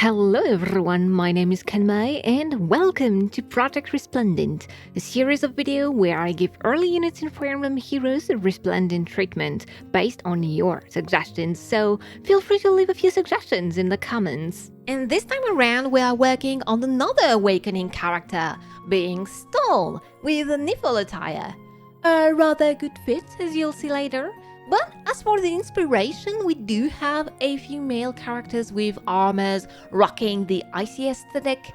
Hello everyone, my name is Kenmei and welcome to Project Resplendent, a series of videos where I give early units in Fire Emblem Heroes a Resplendent treatment based on your suggestions, so feel free to leave a few suggestions in the comments. And this time around we are working on another awakening character, being Stahl, with a Nifl attire. A rather good fit, as you'll see later. But as for the inspiration, we do have a few male characters with armors rocking the icy aesthetic.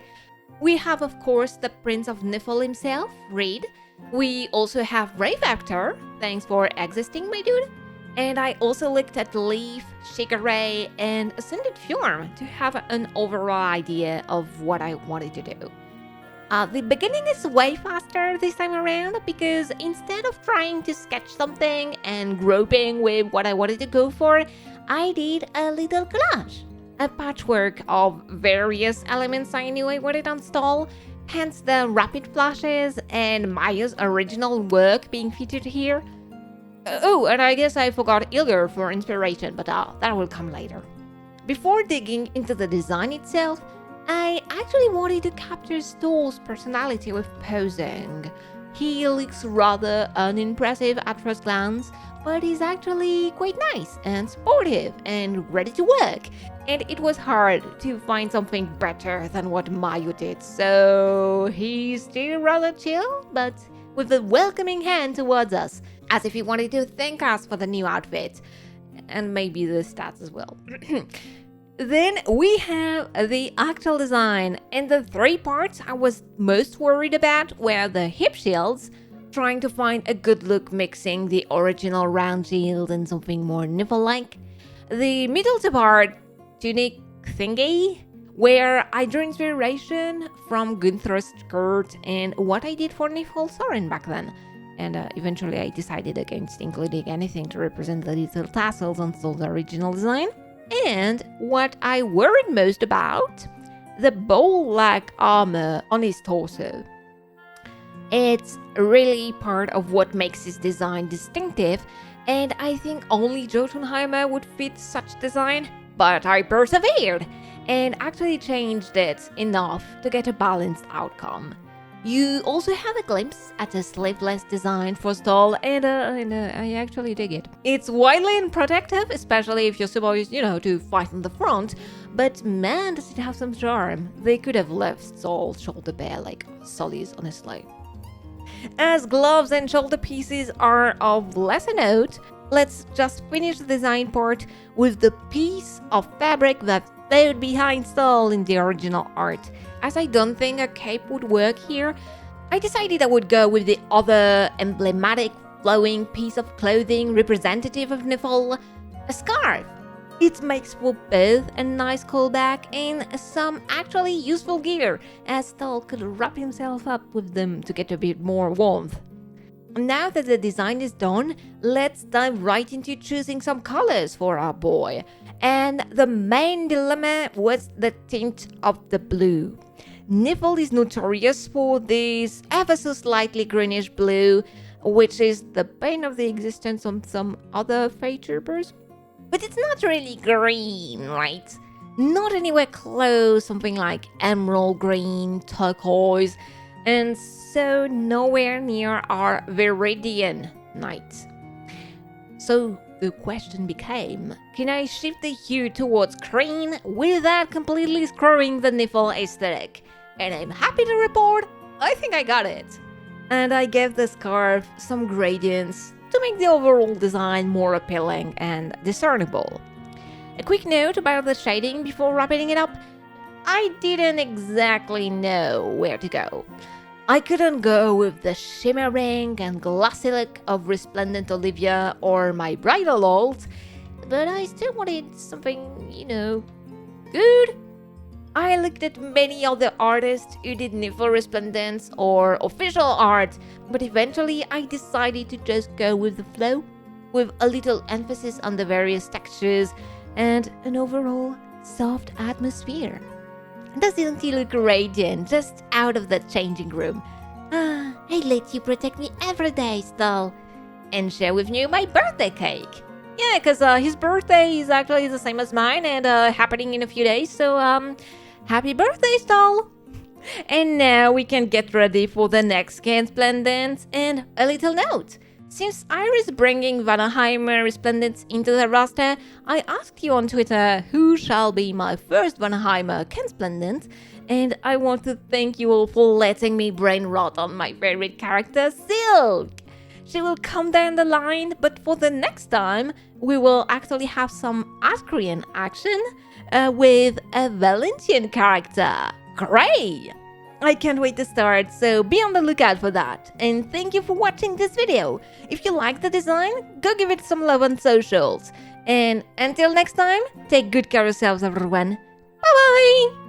We have, of course, the Prince of Nifl himself, Reed. We also have Brave Actor, thanks for existing, my dude. And I also looked at Leaf, Shigure, and Ascended Fjorm to have an overall idea of what I wanted to do. The beginning is way faster this time around because instead of trying to sketch something and groping with what I wanted to go for, I did a little collage. A patchwork of various elements I knew I wanted on Stahl, hence the rapid flashes and Maya's original work being featured here. Oh, and I guess I forgot Ilger for inspiration, but that will come later. Before digging into the design itself, I actually wanted to capture Stahl's personality with posing. He looks rather unimpressive at first glance, but he's actually quite nice and sportive and ready to work. And it was hard to find something better than what Mayu did, so he's still rather chill, but with a welcoming hand towards us, as if he wanted to thank us for the new outfit. And maybe the stats as well. Then we have the actual design, and the three parts I was most worried about were the hip shields, trying to find a good look mixing the original round shield and something more Nifl-like, the middle part tunic thingy, where I drew inspiration from Gunther's skirt and what I did for Nifl Soren back then, and eventually I decided against including anything to represent the little tassels on Stahl's original design. And what I worried most about, the bow-like armor on his torso. It's really part of what makes his design distinctive, and I think only Jotunheimer would fit such design, but I persevered and actually changed it enough to get a balanced outcome. You also have a glimpse at a sleeveless design for Stahl, and I actually dig it. It's widely unprotective, especially if you're supposed, to fight on the front, but man, does it have some charm. They could have left Stahl's shoulder bare like Sully's, honestly. As gloves and shoulder pieces are of lesser note, let's just finish the design part with the piece of fabric that stayed behind Stahl in the original art. As I don't think a cape would work here, I decided I would go with the other emblematic flowing piece of clothing representative of Nifl, a scarf. It makes for both a nice callback and some actually useful gear, as Stahl could wrap himself up with them to get a bit more warmth. Now that the design is done, let's dive right into choosing some colors for our boy. And the main dilemma was the tint of the blue. Nifl is notorious for this ever so slightly greenish blue, which is the bane of the existence of some other Fey troopers. But it's not really green, right? Not anywhere close, something like emerald green, turquoise, and so nowhere near our Viridian night. So the question became, can I shift the hue towards green without completely screwing the Nifl aesthetic? And I'm happy to report, I think I got it. And I gave the scarf some gradients to make the overall design more appealing and discernible. A quick note about the shading before wrapping it up. I didn't exactly know where to go. I couldn't go with the shimmering and glossy look of Resplendent Olivia or my bridal alt, but I still wanted something, good. I looked at many other artists who did Nifl Resplendence or official art, but eventually I decided to just go with the flow, with a little emphasis on the various textures and an overall soft atmosphere. Doesn't he look radiant just out of the changing room? I let you protect me every day, Stahl, and share with you my birthday cake. Yeah, because his birthday is actually the same as mine and happening in a few days. So, happy birthday, Stahl! And now we can get ready for the next Resplendent. And a little note. Since Iris bringing Vanaheimer Resplendents into the roster, I asked you on Twitter who shall be my first Vanaheimer Resplendent, and I want to thank you all for letting me brain rot on my favorite character, Silk! She will come down the line, but for the next time, we will actually have some Ascrian action with a Valentian character. Great! I can't wait to start, so be on the lookout for that. And thank you for watching this video. If you like the design, go give it some love on socials. And until next time, take good care of yourselves, everyone. Bye bye!